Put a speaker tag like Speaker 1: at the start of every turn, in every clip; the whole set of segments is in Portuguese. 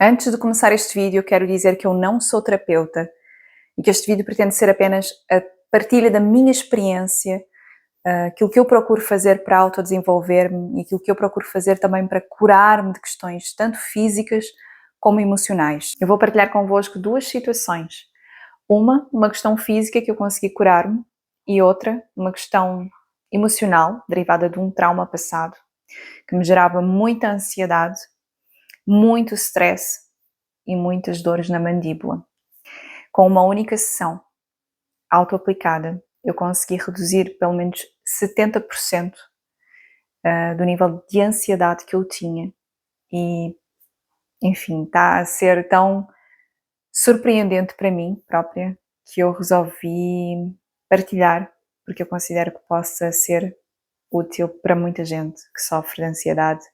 Speaker 1: Antes de começar este vídeo, eu quero dizer que eu não sou terapeuta e que este vídeo pretende ser apenas a partilha da minha experiência, aquilo que eu procuro fazer para autodesenvolver-me e aquilo que eu procuro fazer também para curar-me de questões tanto físicas como emocionais. Eu vou partilhar convosco duas situações. Uma questão física que eu consegui curar-me, e outra, uma questão emocional, derivada de um trauma passado, que me gerava muita ansiedade, muito stress e muitas dores na mandíbula. Com uma única sessão auto-aplicada, eu consegui reduzir pelo menos 70% do nível de ansiedade que eu tinha. E, enfim, está a ser tão surpreendente para mim própria que eu resolvi partilhar, porque eu considero que possa ser útil para muita gente que sofre de ansiedade.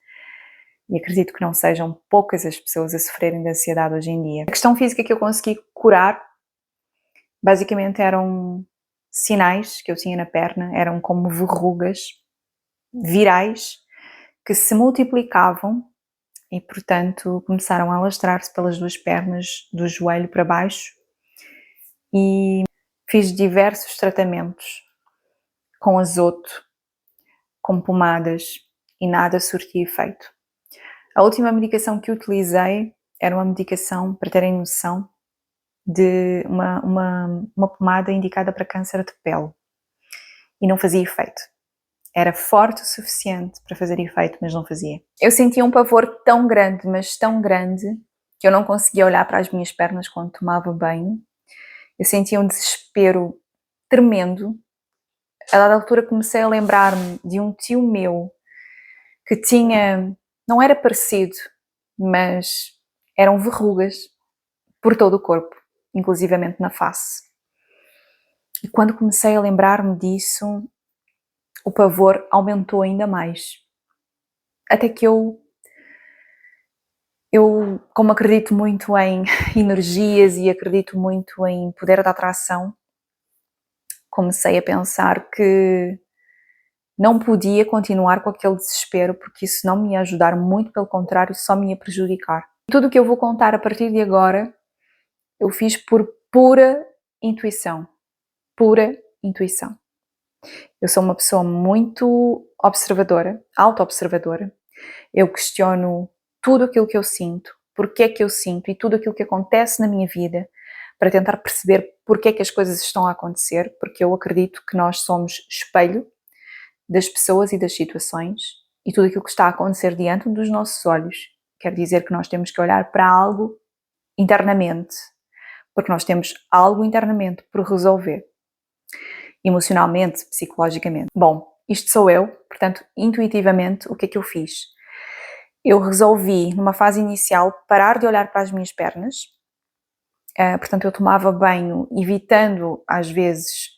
Speaker 1: E acredito que não sejam poucas as pessoas a sofrerem de ansiedade hoje em dia. A questão física que eu consegui curar, basicamente eram sinais que eu tinha na perna, eram como verrugas virais que se multiplicavam e, portanto, começaram a alastrar-se pelas duas pernas, do joelho para baixo, e fiz diversos tratamentos com azoto, com pomadas, e nada surtia efeito. A última medicação que utilizei era uma medicação, para terem noção, de uma pomada indicada para câncer de pele, e não fazia efeito. Era forte o suficiente para fazer efeito, mas não fazia. Eu sentia um pavor tão grande, mas tão grande, que eu não conseguia olhar para as minhas pernas quando tomava banho. Eu sentia um desespero tremendo. A dada altura comecei a lembrar-me de um tio meu que tinha, não era parecido, mas eram verrugas por todo o corpo, inclusivamente na face. E quando comecei a lembrar-me disso, o pavor aumentou ainda mais. Até que eu, como acredito muito em energias e acredito muito em poder da atração, comecei a pensar que não podia continuar com aquele desespero, porque isso não me ia ajudar, muito pelo contrário, só me ia prejudicar. Tudo o que eu vou contar a partir de agora, eu fiz por pura intuição. Pura intuição. Eu sou uma pessoa muito observadora, auto-observadora. Eu questiono tudo aquilo que eu sinto, porque é que eu sinto e tudo aquilo que acontece na minha vida, para tentar perceber porque é que as coisas estão a acontecer, porque eu acredito que nós somos espelho das pessoas e das situações, e tudo aquilo que está a acontecer diante dos nossos olhos quer dizer que nós temos que olhar para algo internamente, porque nós temos algo internamente por resolver, emocionalmente, psicologicamente. Bom, isto sou eu, portanto, intuitivamente, o que é que eu fiz? Eu resolvi, numa fase inicial, parar de olhar para as minhas pernas. Portanto, eu tomava banho evitando, às vezes,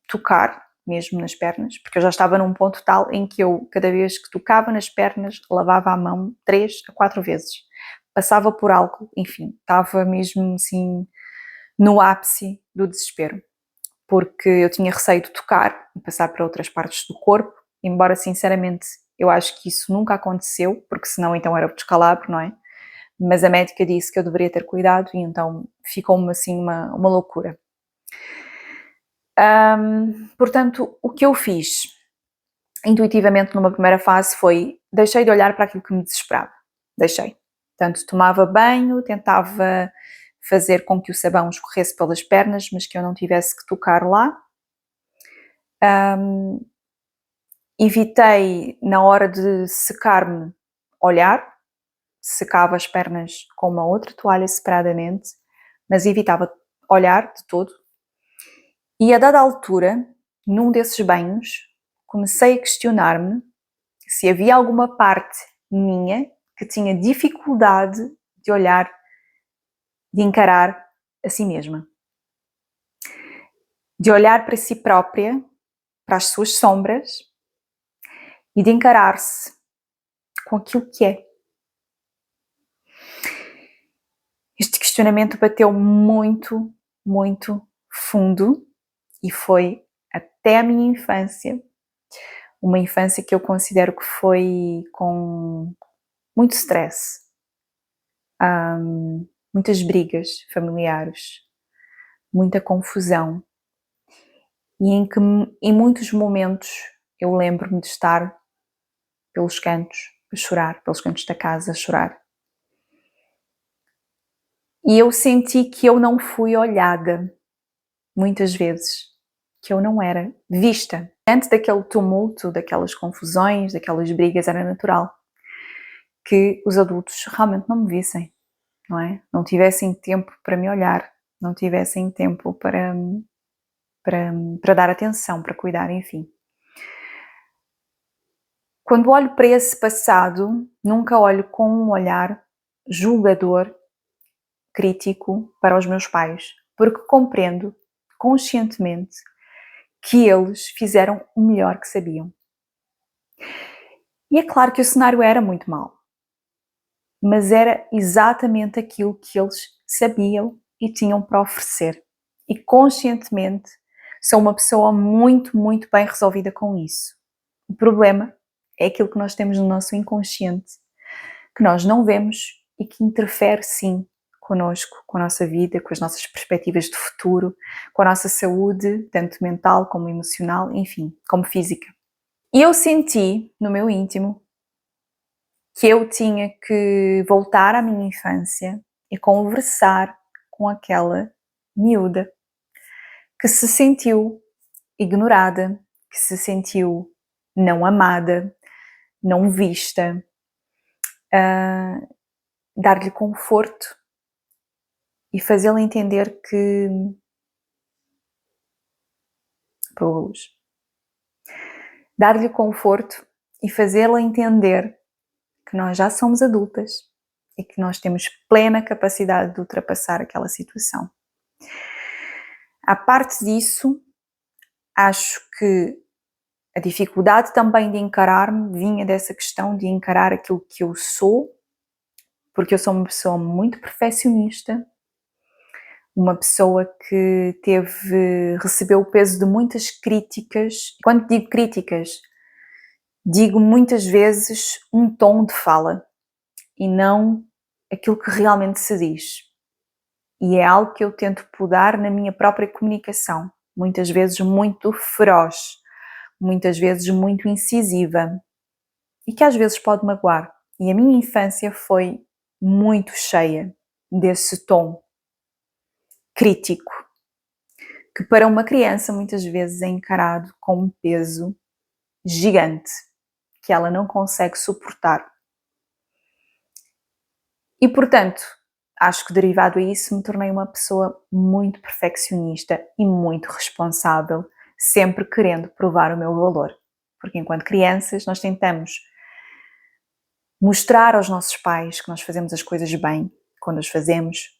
Speaker 1: tocar mesmo nas pernas, porque eu já estava num ponto tal em que eu, cada vez que tocava nas pernas, lavava a mão 3 a 4 vezes. Passava por álcool, enfim, estava mesmo assim no ápice do desespero, porque eu tinha receio de tocar e passar para outras partes do corpo, embora sinceramente eu acho que isso nunca aconteceu, porque senão então era o descalabro, não é? Mas a médica disse que eu deveria ter cuidado e então ficou-me assim uma loucura. Portanto, o que eu fiz intuitivamente numa primeira fase foi, deixei de olhar para aquilo que me desesperava. Deixei. Portanto, tomava banho, tentava fazer com que o sabão escorresse pelas pernas, mas que eu não tivesse que tocar lá. Evitei, na hora de secar-me, olhar. Secava as pernas com uma outra toalha separadamente, mas evitava olhar de todo. E a dada altura, num desses banhos, comecei a questionar-me se havia alguma parte minha que tinha dificuldade de olhar, de encarar a si mesma. De olhar para si própria, para as suas sombras e de encarar-se com aquilo que é. Este questionamento bateu muito, muito fundo e foi até a minha infância, uma infância que eu considero que foi com muito stress, muitas brigas familiares, muita confusão, e em que em muitos momentos eu lembro-me de estar pelos cantos a chorar, pelos cantos da casa a chorar. E eu senti que eu não fui olhada, muitas vezes, que eu não era vista. Antes daquele tumulto, daquelas confusões, daquelas brigas, era natural que os adultos realmente não me vissem, não é? Não tivessem tempo para me olhar, não tivessem tempo para dar atenção, para cuidar, enfim. Quando olho para esse passado, nunca olho com um olhar julgador, crítico para os meus pais, porque compreendo conscientemente que eles fizeram o melhor que sabiam. E é claro que o cenário era muito mau, mas era exatamente aquilo que eles sabiam e tinham para oferecer. E conscientemente sou uma pessoa muito, muito bem resolvida com isso. O problema é aquilo que nós temos no nosso inconsciente, que nós não vemos e que interfere sim connosco, com a nossa vida, com as nossas perspectivas de futuro, com a nossa saúde, tanto mental como emocional, enfim, como física. E eu senti no meu íntimo que eu tinha que voltar à minha infância e conversar com aquela miúda que se sentiu ignorada, que se sentiu não amada, não vista, dar-lhe conforto e fazê-la entender que pela luz. Dar-lhe conforto e fazê-la entender que nós já somos adultas e que nós temos plena capacidade de ultrapassar aquela situação. À parte disso, acho que a dificuldade também de encarar-me vinha dessa questão de encarar aquilo que eu sou, porque eu sou uma pessoa muito perfeccionista, uma pessoa que recebeu o peso de muitas críticas. Quando digo críticas, digo muitas vezes um tom de fala e não aquilo que realmente se diz. E é algo que eu tento podar na minha própria comunicação, muitas vezes muito feroz, muitas vezes muito incisiva e que às vezes pode magoar. E a minha infância foi muito cheia desse tom crítico, que para uma criança muitas vezes é encarado com um peso gigante que ela não consegue suportar. E portanto, acho que derivado a isso me tornei uma pessoa muito perfeccionista e muito responsável, sempre querendo provar o meu valor. Porque enquanto crianças nós tentamos mostrar aos nossos pais que nós fazemos as coisas bem, quando as fazemos,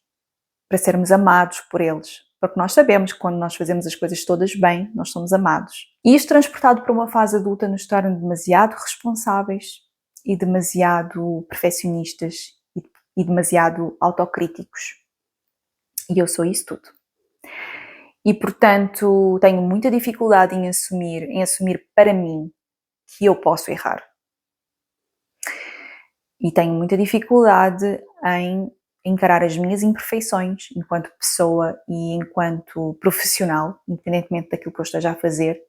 Speaker 1: para sermos amados por eles. Porque nós sabemos que quando nós fazemos as coisas todas bem, nós somos amados. E isto transportado para uma fase adulta nos torna demasiado responsáveis e demasiado perfeccionistas e demasiado autocríticos. E eu sou isso tudo. E portanto tenho muita dificuldade em assumir para mim que eu posso errar. E tenho muita dificuldade em encarar as minhas imperfeições enquanto pessoa e enquanto profissional, independentemente daquilo que eu esteja a fazer.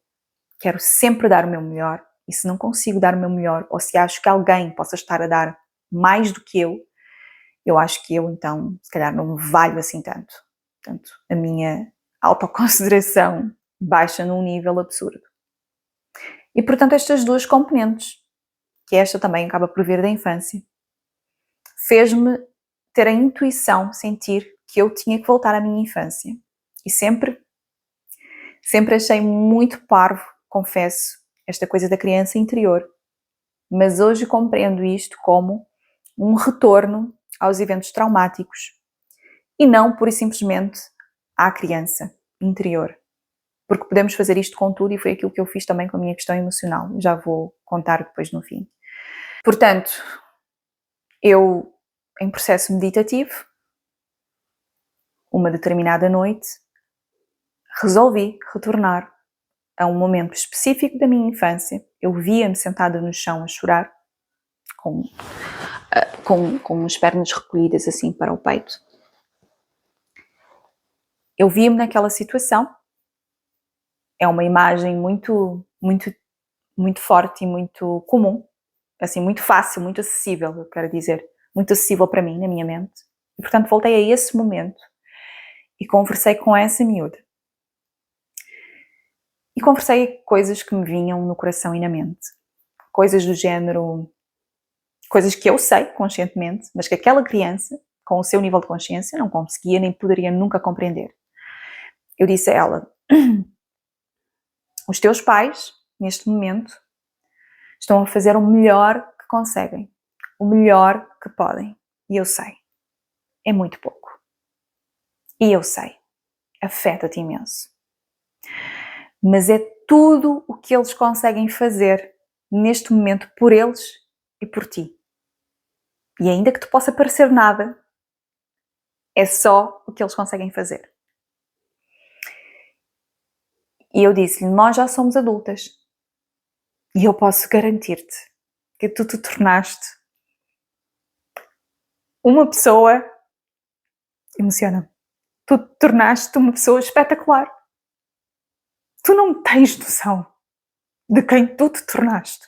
Speaker 1: Quero sempre dar o meu melhor e se não consigo dar o meu melhor ou se acho que alguém possa estar a dar mais do que eu acho que eu então se calhar não me valho assim tanto. Portanto, a minha autoconsideração baixa num nível absurdo. E portanto estas duas componentes, que esta também acaba por vir da infância, fez-me ter a intuição, sentir que eu tinha que voltar à minha infância. E sempre achei muito parvo, confesso, esta coisa da criança interior. Mas hoje compreendo isto como um retorno aos eventos traumáticos e não pura e simplesmente à criança interior. Porque podemos fazer isto com tudo e foi aquilo que eu fiz também com a minha questão emocional. Já vou contar depois no fim. Portanto, eu, em processo meditativo, uma determinada noite, resolvi retornar a um momento específico da minha infância. Eu via-me sentada no chão a chorar, com com as pernas recolhidas assim para o peito. Eu via-me naquela situação. É uma imagem muito forte e muito comum, assim, muito fácil, muito acessível, eu quero dizer, muito acessível para mim, na minha mente. E, portanto, voltei a esse momento e conversei com essa miúda. E conversei coisas que me vinham no coração e na mente. Coisas do género, coisas que eu sei conscientemente, mas que aquela criança, com o seu nível de consciência, não conseguia nem poderia nunca compreender. Eu disse a ela: os teus pais, neste momento, estão a fazer o melhor que conseguem, o melhor que podem. E eu sei, é muito pouco. E eu sei, afeta-te imenso. Mas é tudo o que eles conseguem fazer neste momento por eles e por ti. E ainda que te possa parecer nada, é só o que eles conseguem fazer. E eu disse-lhe: nós já somos adultas. E eu posso garantir-te que tu te tornaste uma pessoa... Emociona-me. Tu te tornaste uma pessoa espetacular. Tu não tens noção de quem tu te tornaste.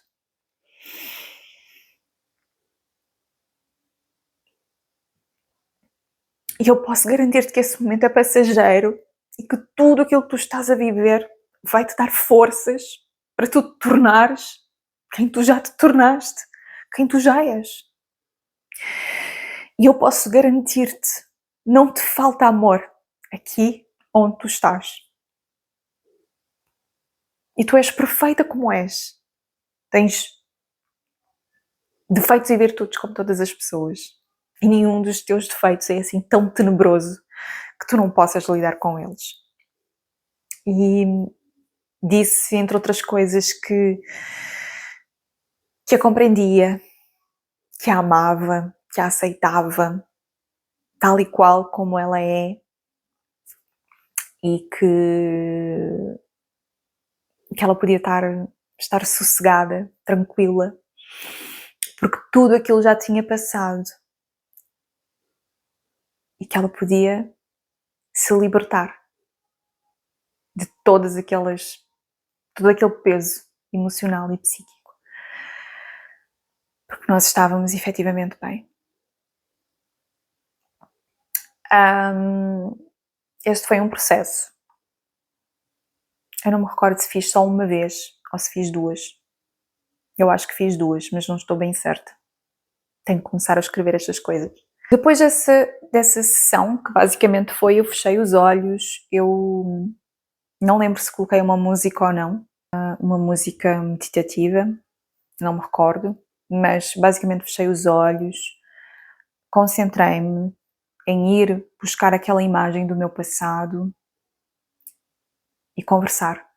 Speaker 1: E eu posso garantir-te que esse momento é passageiro e que tudo aquilo que tu estás a viver vai-te dar forças para tu te tornares quem tu já te tornaste, quem tu já és. E eu posso garantir-te, não te falta amor aqui onde tu estás. E tu és perfeita como és. Tens defeitos e virtudes como todas as pessoas. E nenhum dos teus defeitos é assim tão tenebroso que tu não possas lidar com eles. E disse, entre outras coisas, que a compreendia, que a amava, que a aceitava, tal e qual como ela é, e que ela podia estar sossegada, tranquila, porque tudo aquilo já tinha passado e que ela podia se libertar de todo aquele peso emocional e psíquico, porque nós estávamos efetivamente bem. Este foi um processo. Eu não me recordo se fiz só uma vez ou se fiz duas. Eu acho que fiz duas, mas não estou bem certa. Tenho que começar a escrever estas coisas. Depois dessa sessão, que basicamente foi, eu fechei os olhos, eu não lembro se coloquei uma música ou não, uma música meditativa, não me recordo, mas basicamente fechei os olhos, concentrei-me em ir buscar aquela imagem do meu passado e conversar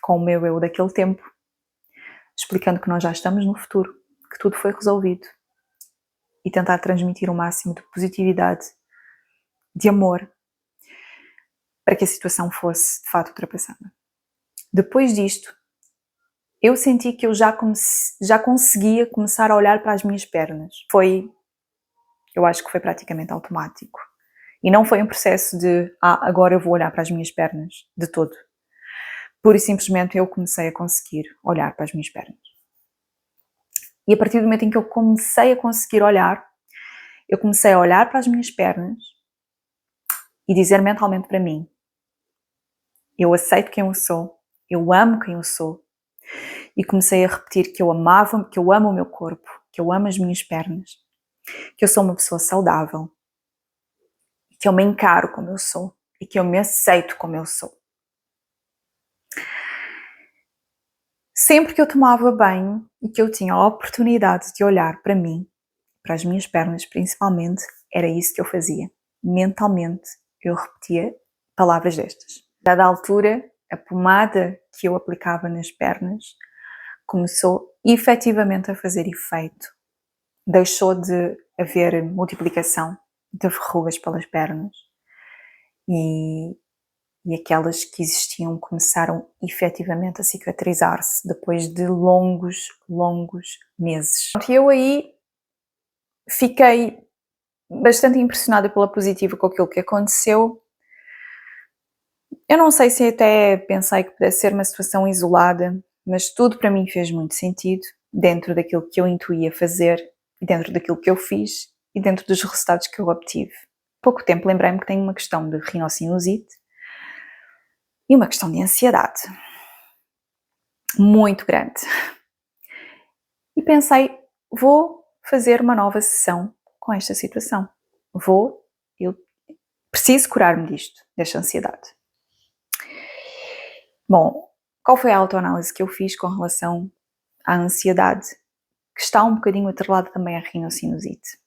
Speaker 1: com o meu eu daquele tempo, explicando que nós já estamos no futuro, que tudo foi resolvido, e tentar transmitir o máximo de positividade, de amor, para que a situação fosse de fato ultrapassada. Depois disto, eu senti que eu já conseguia começar a olhar para as minhas pernas. Eu acho que foi praticamente automático. E não foi um processo de, agora eu vou olhar para as minhas pernas, de todo. Pura e simplesmente eu comecei a conseguir olhar para as minhas pernas. E a partir do momento em que eu comecei a conseguir olhar, eu comecei a olhar para as minhas pernas e dizer mentalmente para mim: eu aceito quem eu sou, eu amo quem eu sou. E comecei a repetir que eu amava, que eu amo o meu corpo, que eu amo as minhas pernas, que eu sou uma pessoa saudável, que eu me encaro como eu sou e que eu me aceito como eu sou. Sempre que eu tomava banho e que eu tinha a oportunidade de olhar para mim, para as minhas pernas principalmente, era isso que eu fazia. Mentalmente eu repetia palavras destas. Dada a altura, a pomada que eu aplicava nas pernas começou efetivamente a fazer efeito. Deixou de haver multiplicação de verrugas pelas pernas e aquelas que existiam começaram efetivamente a cicatrizar-se depois de longos meses. E eu aí fiquei bastante impressionada pela positiva com aquilo que aconteceu. Eu não sei se até pensei que pudesse ser uma situação isolada, mas tudo para mim fez muito sentido dentro daquilo que eu intuía fazer, dentro daquilo que eu fiz e dentro dos resultados que eu obtive. Pouco tempo lembrei-me que tenho uma questão de rinocinusite e uma questão de ansiedade muito grande. E pensei, vou fazer uma nova sessão com esta situação. Eu preciso curar-me desta ansiedade. Bom, qual foi a autoanálise que eu fiz com relação à ansiedade, que está um bocadinho atrelada também à rinocinusite?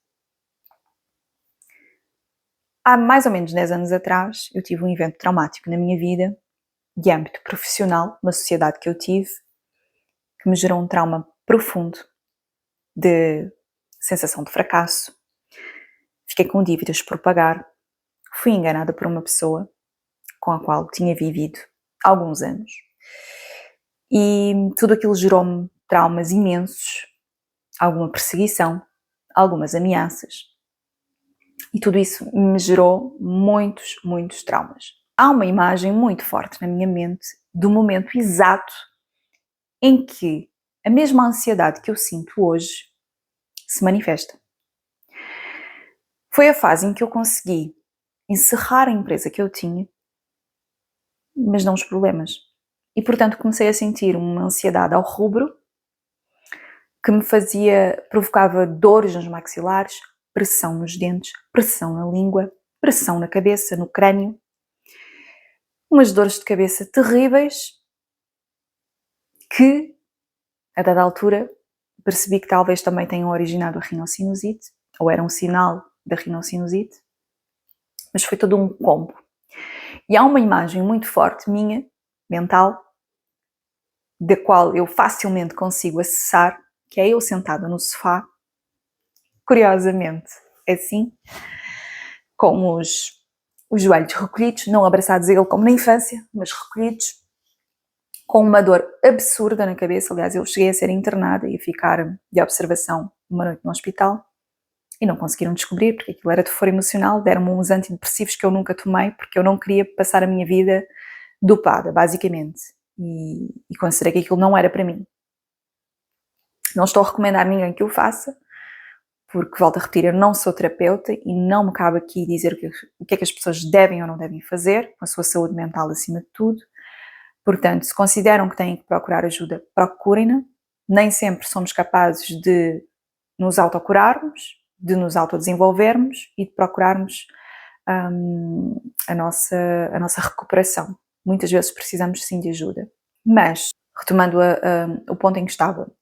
Speaker 1: Há mais ou menos 10 anos atrás, eu tive um evento traumático na minha vida, de âmbito profissional, uma sociedade que eu tive, que me gerou um trauma profundo de sensação de fracasso. Fiquei com dívidas por pagar, fui enganada por uma pessoa com a qual tinha vivido alguns anos. E tudo aquilo gerou-me traumas imensos, alguma perseguição, algumas ameaças. E tudo isso me gerou muitos traumas. Há uma imagem muito forte na minha mente do momento exato em que a mesma ansiedade que eu sinto hoje se manifesta. Foi a fase em que eu consegui encerrar a empresa que eu tinha, mas não os problemas. E, portanto, comecei a sentir uma ansiedade ao rubro que me provocava dores nos maxilares, pressão nos dentes, pressão na língua, pressão na cabeça, no crânio, umas dores de cabeça terríveis que, a dada altura, percebi que talvez também tenham originado a rinocinusite, ou era um sinal da rinocinusite, mas foi todo um combo. E há uma imagem muito forte minha, mental, da qual eu facilmente consigo acessar, que é eu sentada no sofá, curiosamente, assim, com os joelhos recolhidos, não abraçados a ele como na infância, mas recolhidos, com uma dor absurda na cabeça. Aliás, eu cheguei a ser internada e a ficar de observação uma noite no hospital e não conseguiram descobrir, porque aquilo era de foro emocional, deram-me uns antidepressivos que eu nunca tomei, porque eu não queria passar a minha vida dopada, basicamente, e considerei que aquilo não era para mim. Não estou a recomendar a ninguém que o faça, porque, volto a repetir, eu não sou terapeuta e não me cabe aqui dizer o que é que as pessoas devem ou não devem fazer, com a sua saúde mental acima de tudo. Portanto, se consideram que têm que procurar ajuda, procurem-na. Nem sempre somos capazes de nos autocurarmos, de nos autodesenvolvermos e de procurarmos a nossa recuperação. Muitas vezes precisamos sim de ajuda. Mas, retomando o ponto em que estava,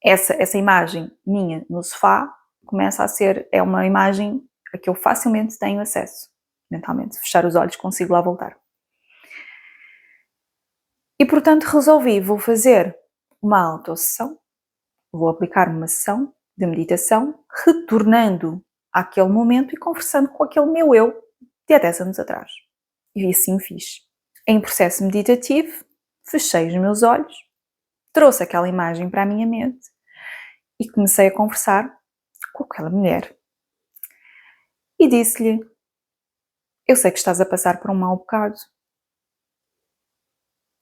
Speaker 1: essa imagem minha no sofá começa a ser, é uma imagem a que eu facilmente tenho acesso, mentalmente. Fechar os olhos, consigo lá voltar. E, portanto, resolvi, vou fazer uma autossessão, vou aplicar uma sessão de meditação, retornando àquele momento e conversando com aquele meu eu de há 10 anos atrás. E assim fiz. Em processo meditativo, fechei os meus olhos, trouxe aquela imagem para a minha mente e comecei a conversar com aquela mulher. E disse-lhe: eu sei que estás a passar por um mau bocado,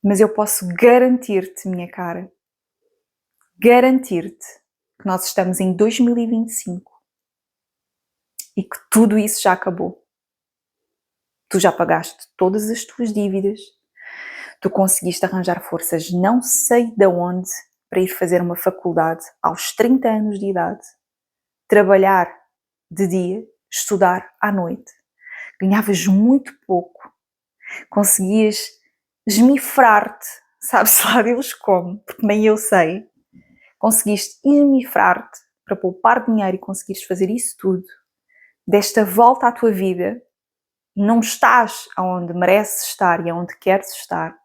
Speaker 1: mas eu posso garantir-te, minha cara, garantir-te que nós estamos em 2025 e que tudo isso já acabou. Tu já pagaste todas as tuas dívidas, tu conseguiste arranjar forças não sei de onde para ir fazer uma faculdade aos 30 anos de idade, trabalhar de dia, estudar à noite. Ganhavas muito pouco, conseguias esmifrar-te, sabe-se lá Deus como, porque nem eu sei. Conseguiste esmifrar-te para poupar dinheiro e conseguires fazer isso tudo, desta volta à tua vida, e não estás aonde mereces estar e aonde queres estar,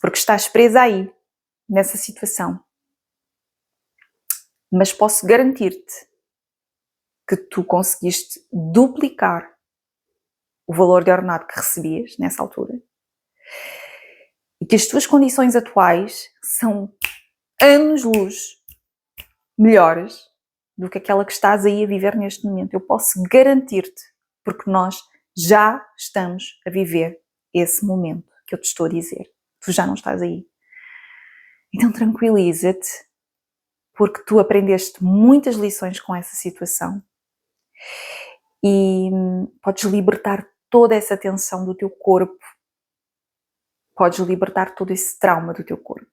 Speaker 1: porque estás presa aí, nessa situação. Mas posso garantir-te que tu conseguiste duplicar o valor de ordenado que recebias nessa altura e que as tuas condições atuais são anos-luz melhores do que aquela que estás aí a viver neste momento. Eu posso garantir-te, porque nós já estamos a viver esse momento que eu te estou a dizer. Tu já não estás aí. Então tranquiliza-te, porque tu aprendeste muitas lições com essa situação e podes libertar toda essa tensão do teu corpo, podes libertar todo esse trauma do teu corpo.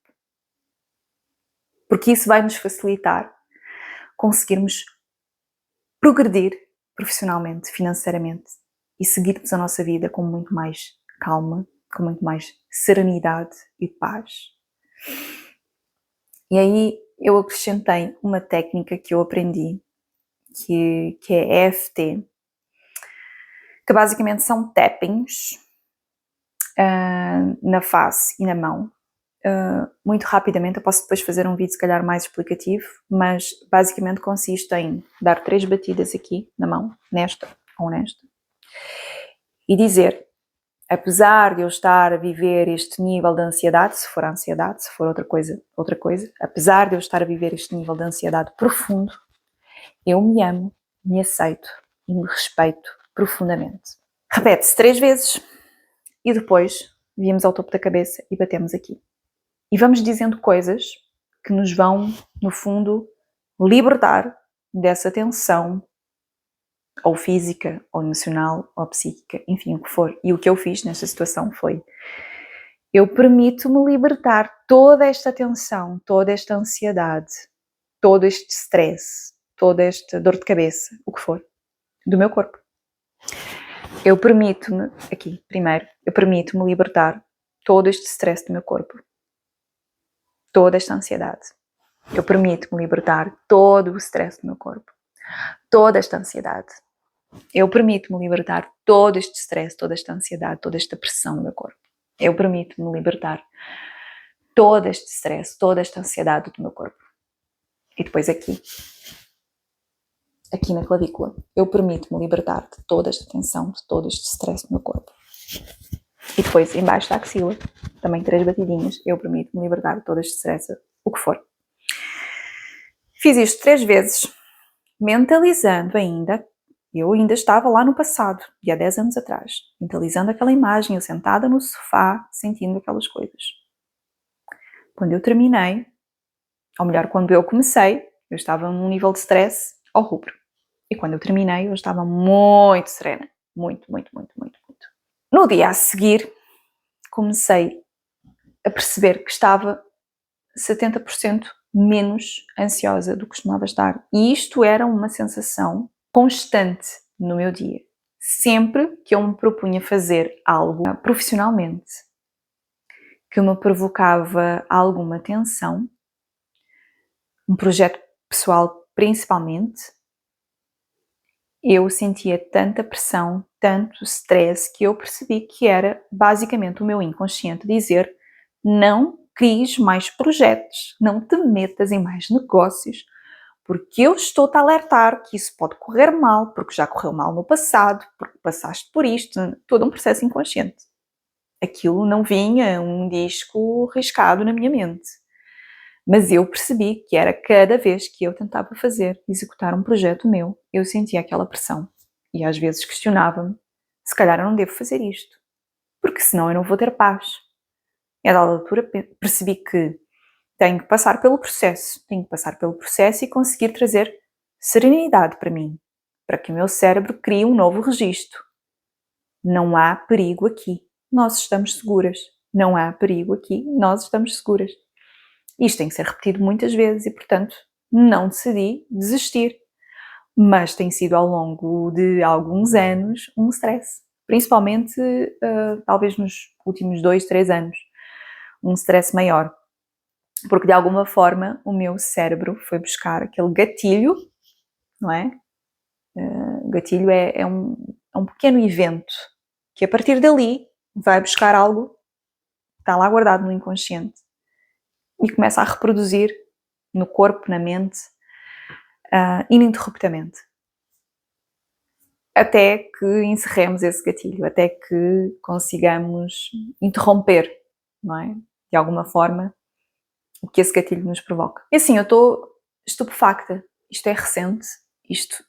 Speaker 1: Porque isso vai nos facilitar conseguirmos progredir profissionalmente, financeiramente e seguirmos a nossa vida com muito mais calma, com muito mais serenidade e paz. E aí eu acrescentei uma técnica que eu aprendi, que é EFT, que basicamente são tappings na face e na mão. Muito rapidamente, eu posso depois fazer um vídeo se calhar mais explicativo, mas basicamente consiste em dar 3 batidas aqui na mão, nesta ou nesta, e dizer: apesar de eu estar a viver este nível de ansiedade, se for ansiedade, se for outra coisa, apesar de eu estar a viver este nível de ansiedade profundo, eu me amo, me aceito e me respeito profundamente. Repete-se 3 vezes e depois viemos ao topo da cabeça e batemos aqui. E vamos dizendo coisas que nos vão, no fundo, libertar dessa tensão, ou física, ou emocional, ou psíquica, enfim, o que for. E o que eu fiz nesta situação foi: eu permito-me libertar toda esta tensão, toda esta ansiedade, todo este stress, toda esta dor de cabeça, o que for, do meu corpo. Eu permito-me, aqui, primeiro, eu permito-me libertar todo este stress do meu corpo, toda esta ansiedade. Eu permito-me libertar todo o stress do meu corpo, toda esta ansiedade. Eu permito-me libertar todo este stress, toda esta ansiedade, toda esta pressão no meu corpo. Eu permito-me libertar todo este stress, toda esta ansiedade do meu corpo. E depois aqui na clavícula, eu permito-me libertar de toda esta tensão, de todo este stress no meu corpo. E depois embaixo da axila, também 3 batidinhas, eu permito-me libertar de todo este stress, o que for. Fiz isto 3 vezes, mentalizando ainda. Eu ainda estava lá no passado, de há 10 anos atrás, mentalizando aquela imagem, eu sentada no sofá, sentindo aquelas coisas. Quando eu terminei, ou melhor, quando eu comecei, eu estava num nível de stress ao rubro. E quando eu terminei, eu estava muito serena. Muito, muito, muito, muito, muito. No dia a seguir, comecei a perceber que estava 70% menos ansiosa do que costumava estar. E isto era uma sensação constante no meu dia. Sempre que eu me propunha fazer algo profissionalmente que me provocava alguma tensão, um projeto pessoal principalmente, eu sentia tanta pressão, tanto stress, que eu percebi que era basicamente o meu inconsciente dizer: não cries mais projetos, não te metas em mais negócios, porque eu estou-te a alertar que isso pode correr mal, porque já correu mal no passado, porque passaste por isto, todo um processo inconsciente. Aquilo não vinha um disco riscado na minha mente. Mas eu percebi que era cada vez que eu tentava executar um projeto meu, eu sentia aquela pressão. E às vezes questionava-me: se calhar eu não devo fazer isto, porque senão eu não vou ter paz. E a dada altura percebi que tenho que passar pelo processo e conseguir trazer serenidade para mim, para que o meu cérebro crie um novo registro. Não há perigo aqui, nós estamos seguras. Não há perigo aqui, nós estamos seguras. Isto tem que ser repetido muitas vezes e, portanto, não decidi desistir. Mas tem sido ao longo de alguns anos um stress. Principalmente, talvez nos últimos 2, 3 anos. Um stress maior. Porque, de alguma forma, o meu cérebro foi buscar aquele gatilho, não é? Gatilho é um pequeno evento que, a partir dali, vai buscar algo que está lá guardado no inconsciente e começa a reproduzir no corpo, na mente, ininterruptamente. Até que encerremos esse gatilho, até que consigamos interromper, não é? De alguma forma, o que esse gatilho nos provoca. E assim, eu estou estupefacta. isto é recente,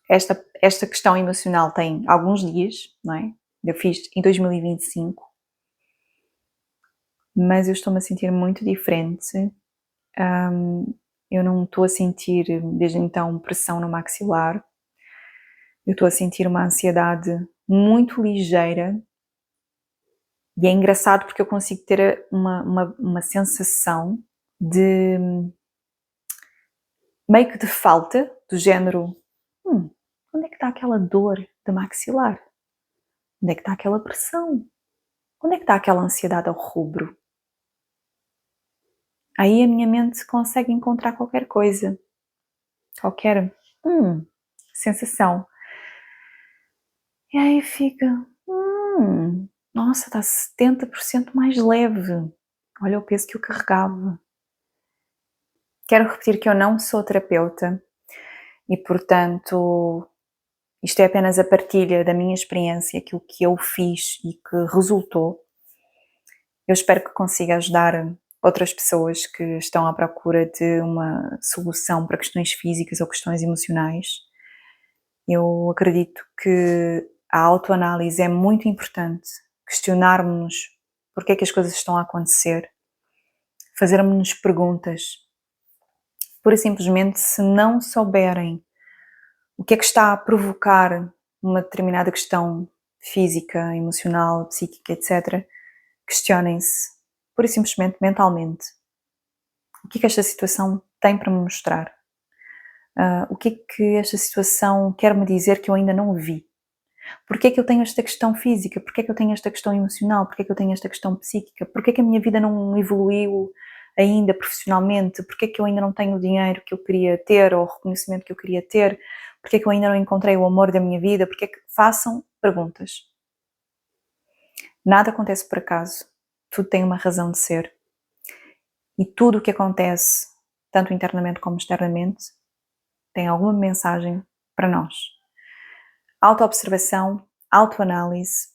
Speaker 1: esta questão emocional tem alguns dias, não é? Eu fiz em 2025, mas eu estou-me a sentir muito diferente. Eu não estou a sentir, desde então, pressão no maxilar. Eu estou a sentir uma ansiedade muito ligeira. E é engraçado porque eu consigo ter uma sensação de meio que de falta, do género, onde é que está aquela dor de maxilar? Onde é que está aquela pressão? Onde é que está aquela ansiedade ao rubro? Aí a minha mente consegue encontrar qualquer coisa, qualquer sensação. E aí fica, nossa, está 70% mais leve. Olha o peso que eu carregava. Quero repetir que eu não sou terapeuta e, portanto, isto é apenas a partilha da minha experiência, aquilo que eu fiz e que resultou. Eu espero que consiga ajudar outras pessoas que estão à procura de uma solução para questões físicas ou questões emocionais. Eu acredito que a autoanálise é muito importante, questionarmos porque é que as coisas estão a acontecer, fazermos-nos perguntas. Pura e simplesmente, se não souberem o que é que está a provocar uma determinada questão física, emocional, psíquica, etc., questionem-se, pura e simplesmente, mentalmente. O que é que esta situação tem para me mostrar? O que é que esta situação quer me dizer que eu ainda não vi? Porquê é que eu tenho esta questão física? Porquê é que eu tenho esta questão emocional? Porquê é que eu tenho esta questão psíquica? Porquê é que a minha vida não evoluiu ainda profissionalmente? Porquê é que eu ainda não tenho o dinheiro que eu queria ter ou o reconhecimento que eu queria ter? Porquê é que eu ainda não encontrei o amor da minha vida? Porquê é que façam perguntas? Nada acontece por acaso. Tudo tem uma razão de ser. E tudo o que acontece, tanto internamente como externamente, tem alguma mensagem para nós. Autoobservação, autoanálise,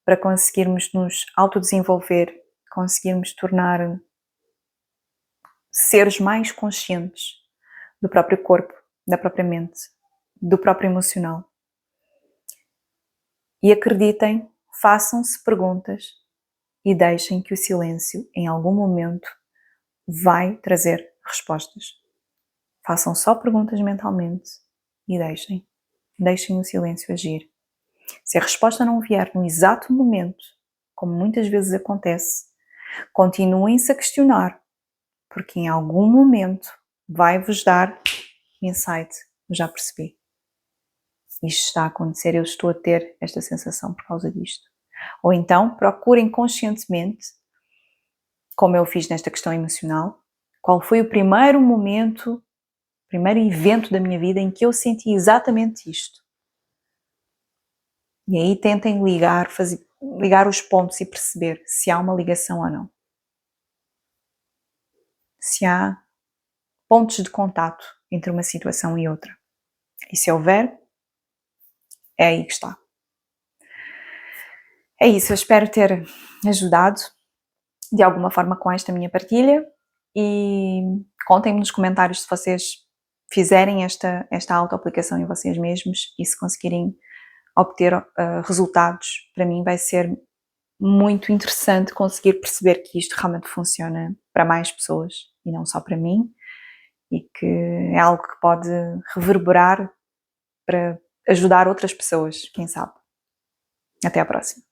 Speaker 1: para conseguirmos nos autodesenvolver, conseguirmos tornar seres mais conscientes do próprio corpo, da própria mente, do próprio emocional. E acreditem, façam-se perguntas e deixem que o silêncio, em algum momento, vai trazer respostas. Façam só perguntas mentalmente e deixem o silêncio agir. Se a resposta não vier no exato momento, como muitas vezes acontece, continuem-se a questionar, porque em algum momento vai-vos dar insight. Eu já percebi. Isto está a acontecer, eu estou a ter esta sensação por causa disto. Ou então procurem conscientemente, como eu fiz nesta questão emocional, qual foi o primeiro momento, primeiro evento da minha vida em que eu senti exatamente isto. E aí tentem ligar os pontos e perceber se há uma ligação ou não. Se há pontos de contato entre uma situação e outra. E se houver, é aí que está. É isso, eu espero ter ajudado de alguma forma com esta minha partilha e contem-me nos comentários se vocês fizerem esta autoaplicação em vocês mesmos e se conseguirem obter resultados. Para mim vai ser muito interessante conseguir perceber que isto realmente funciona para mais pessoas e não só para mim, e que é algo que pode reverberar para ajudar outras pessoas, quem sabe. Até à próxima.